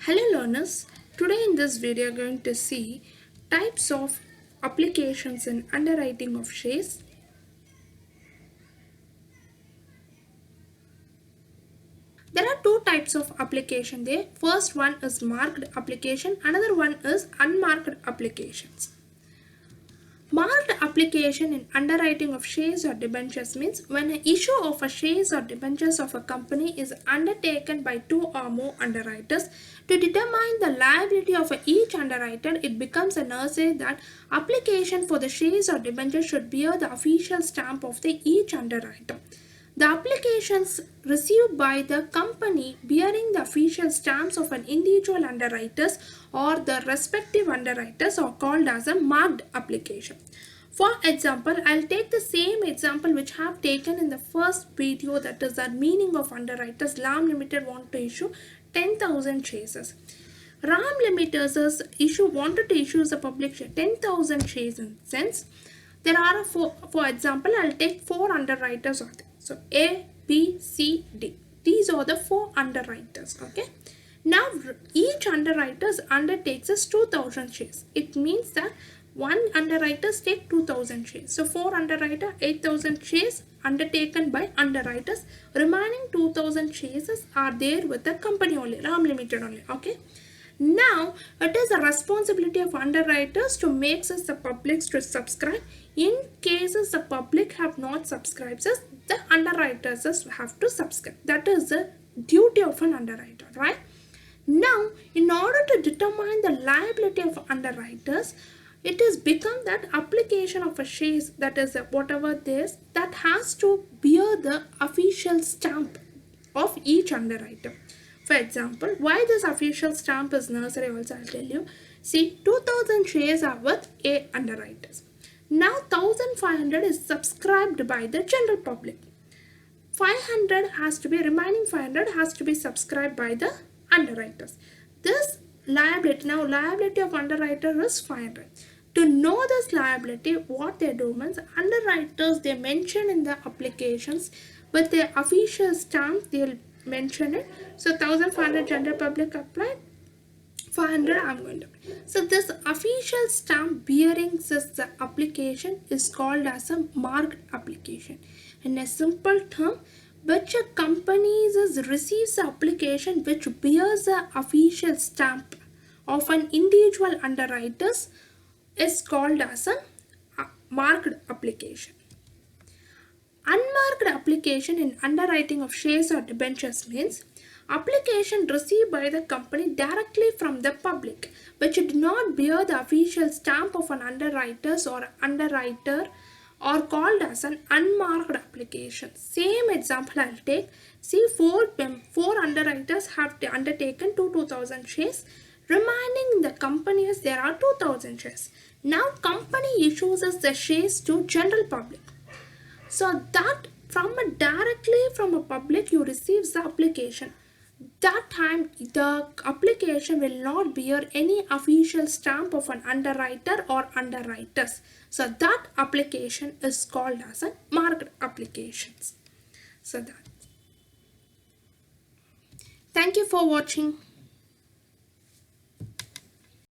Hello learners, today in this video we are going to see types of applications in underwriting of shares. There are two types of application there. First one is marked application, another one is unmarked applications. Marked application in underwriting of shares or debentures means when an issue of a shares or debentures of a company is undertaken by two or more underwriters. To determine the liability of each underwriter, it becomes a necessary that application for the shares or debentures should bear the official stamp of each underwriter. The applications received by the company bearing the official stamps of an individual underwriters or the respective underwriters are called as a marked application. For example, I'll take the same example which I have taken in the first video, that is the meaning of underwriters. RAM Limited want to issue 10,000 shares. RAM Limited wanted to issue a public share 10,000 shares in sense. There are for example, I'll take four underwriters of it. So A, B, C, D. These are the four underwriters. Okay. Now each underwriter undertakes 2,000 shares. It means that one underwriter take 2,000 shares. So four underwriter 8,000 shares undertaken by underwriters. Remaining 2,000 shares are there with the company only, RAM Limited only. Okay. Now, it is the responsibility of underwriters to make the public to subscribe. In cases the public have not subscribed, the underwriters have to subscribe. That is the duty of an underwriter, right? Now, in order to determine the liability of underwriters, it has become that application of a shares, that is whatever this, that has to bear the official stamp of each underwriter. For example, why this official stamp is necessary also I'll tell you. See, 2,000 shares are with A underwriters. Now 1,500 is subscribed by the general public. 500 has to be, remaining 500 has to be subscribed by the underwriters. This liability, now liability of underwriter is 500. To know this liability, what they do means underwriters, they mention in the applications with their official stamp, they'll mention it. So 1,500 general public applied, 500 I'm going to. So this official stamp bearing this application is called as a marked application. In a simple term, which a company receives the application which bears the official stamp of an individual underwriters is called as a marked application. Unmarked application in underwriting of shares or debentures means application received by the company directly from the public which do not bear the official stamp of an underwriters or underwriter are called as an unmarked application. Same example I'll take. See, four underwriters have undertaken 2,000 shares. Remaining in the company there are 2,000 shares. Now company issues the shares to general public. So that directly from a public you receive the application. That time the application will not bear any official stamp of an underwriter or underwriters. So that application is called as a marked applications. So that. Thank you for watching.